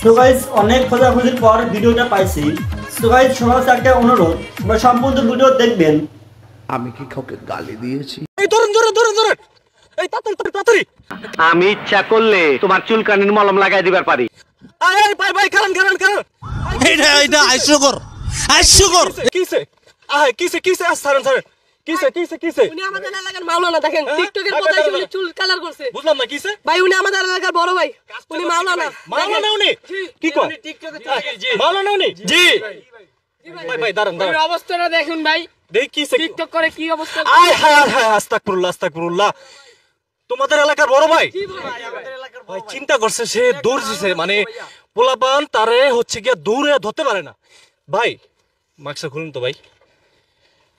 So guys অনেক খোঁজাখুঁজির পর ভিডিওটা পাইছি। সো গাইস সবার কাছে একটা অনুরোধ, তোমরা সম্পূর্ণ ভিডিও দেখবেন। আমি কি কাউকে গালি দিয়েছি? এই ধরুন এই তাড়াতাড়ি আমি ইচ্ছা করলে তোমার চুলকানির মলম লাগাই দিবার পারি। এই ভাই কারণ এইটা হাস্যকর কিসে সারেন কিসে উনি আমাদের এলাকার মাওলানা, দেখেন টিকটকের পতায় উনি চুল কালার করছে। বুঝলাম না কিসে ভাই উনি আমাদের এলাকার বড় ভাই, উনি মাওলানা উনি কি কয় উনি টিকটকে থাকে। জি মাওলানা উনি জি ভাই দাঁড়ান অবস্থাটা দেখুন ভাই, দেখ কিসে টিকটক করে কি অবস্থা। আয় হায় আস্তাগফিরুল্লাহ তোমাদের এলাকার বড় ভাই? জি ভাই আমাদের এলাকার ভাই চিন্তা করছে সে দৌড় দিছে, মানে পোলাপান তারে হচ্ছে গিয়া দৌড়ে ধরতে পারে না। ভাই মাস্কটা খুলুন তো ভাই।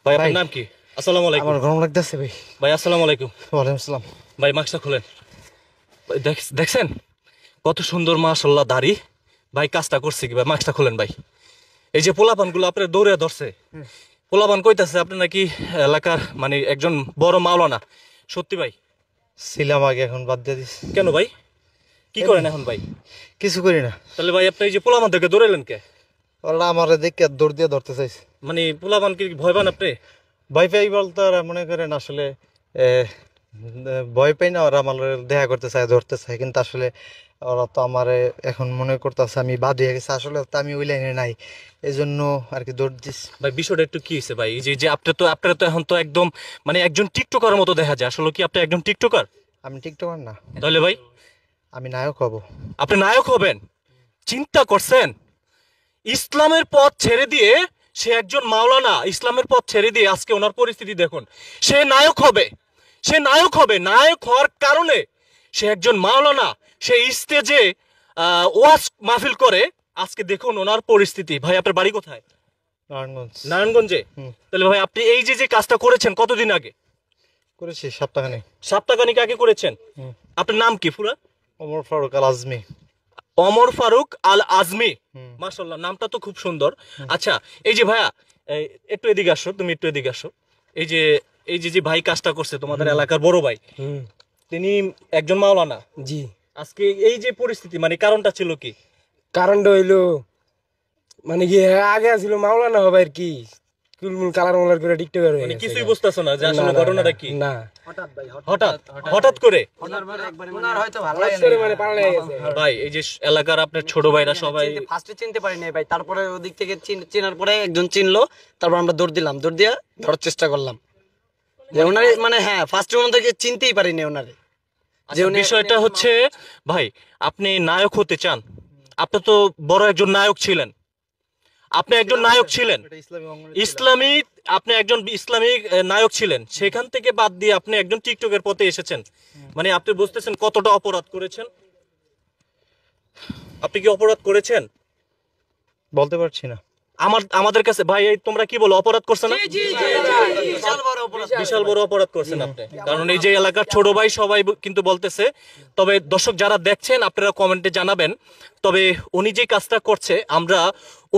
ভাই আপনার নাম কি? আসসালামু আলাইকুম। আমার গরম লাগতেছে ভাই। ভাই আসসালামু আলাইকুম। ওয়ালাইকুম আসসালাম। ভাই মাস্কটা খুলেন। দেখছেন কত সুন্দর মাশাআল্লাহ দাড়ি। ভাই কাজটা করছে কি ভাই? মাস্কটা খুলেন ভাই। এই যে পোলাপানগুলো আপনার দৌড়ে ধরছে, পোলাপান কইতাছে আপনি নাকি এলাকার মানে একজন বড় মাওলানা, সত্যি ভাই? ছিলাম আগে, এখন বাদ দিয়ে দিস। কেন ভাই, কি করেন এখন ভাই? কিছু করি না। তাহলে ভাই আপনি এই যে পোলাপানদেরকে দৌড়াইলেন কে? ওরা আমার দেখে দৌড় দিয়ে ধরতে চাইছে। মানে পোলাপান কি ভয় পান আপনি? ভয় পাই বলতে ওরা মনে করেন আসলে ভয় পাই না, ওরা আমার দেখা করতে চায়, ধরতে চায়, কিন্তু আসলে ওরা তো আমার এখন মনে করতেছে আমি বাদ হয়ে গেছে, আসলে তো আমি ওই লাইনে নাই, এই জন্য আর কি দৌড় দিস। ভাই বিষয়টা একটু কি হয়েছে ভাই? যে আপনার তো এখন তো একদম মানে একজন টিকটকারের মতো দেখা যায়, আসলে কি আপনি একজন টিকটকার? আমি টিকটকার না। তাহলে ভাই আমি নায়ক হব। আপনি নায়ক হবেন? চিন্তা করছেন? ইসলামের পথ ছেড়ে দিয়ে সে একজন মাওলানা, ইসলামের পথ ছেড়ে দিয়ে আজকে ওনার পরিস্থিতি দেখুন। সে নায়ক হবে, নায়ক হওয়ার কারণে সে একজন মাওলানা, সে স্টেজে ওয়াজ মাহফিল করে। আজকে দেখুন ওনার পরিস্থিতি। ভাই আপনার বাড়ি কোথায়? নারায়ণগঞ্জে। তাহলে ভাই আপনি এই যে কাজটা করেছেন কতদিন আগে করেছি? সপ্তাহখানিক আগে করেছেন। আপনার নাম কি পুরা? ওমর ফারুক আল আজমি। ওমর ফারুক আল আজমি, মাশাআল্লাহ নামটা তো খুব সুন্দর। আচ্ছা এই যে ভাইয়া একটু এদিকে আসো, তুমি একটু এদিকে আসো। এই যে ভাই কাজটা করছে তোমাদের এলাকার বড় ভাই, তিনি একজন মাওলানা। জি। আজকে এই যে পরিস্থিতি মানে কারণটা ছিল কি? কারণটা হইলো মানে কি আগে ছিল মাওলানা হবে আর কি, কুলমুল কালার মালার করে টিকটকার হয়ে মানে গেছে। কিছুই বুঝতাছো না যে আসলে ঘটনাটা কি? না হঠাৎ করে ওনার হয়তো ভালো লাগে না মানে পাল্টে গেছে। ভাই এই যে এলাকার আপনার ছোট ভাইরা সবাই ফার্স্টে চিনতে পারি নাই ভাই, তারপরে ওদিক থেকে চেনার পরে একজন চিনলো, তারপর আমরা দৌড় দিয়ে ধরার চেষ্টা করলাম যে ওনারে মানে হ্যাঁ ফার্স্টে ওনাদেরকে চিনতেই পারিনি ওনারে। যে বিষয়টা হচ্ছে ভাই আপনি নায়ক হতে চান, আপনি তো বড় একজন নায়ক ছিলেন, আপনি একজন নায়ক ছিলেন ইসলামী, আপনি একজন ইসলামিক নায়ক ছিলেন, সেখান থেকে বাদ দিয়ে আপনি একজন টিকটকের পথে এসেছেন। মানে আপনি বুঝতেছেন কতটা অপরাধ করেছেন? আপনি কি অপরাধ করেছেন? বলতে পারছি না। আমাদের কাছে ভাই তোমরা কি বলো, অপরাধ করছেন না? বিশাল বড় অপরাধ করছেন আপনি, কারণ এই যে এলাকার ছোট ভাই সবাই কিন্তু বলতেছে। তবে দর্শক যারা দেখছেন আপনারা কমেন্টে জানাবেন। তবে উনি যে কাজটা করছে আমরা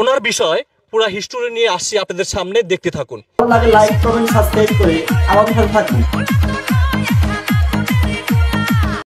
ওনার বিষয় পুরা হিস্টোরি নিয়ে আসছি আপনাদের সামনে, দেখতে থাকুন। লাইক কমেন্ট সাবস্ক্রাইব করে আমাদের সাথে থাকুন।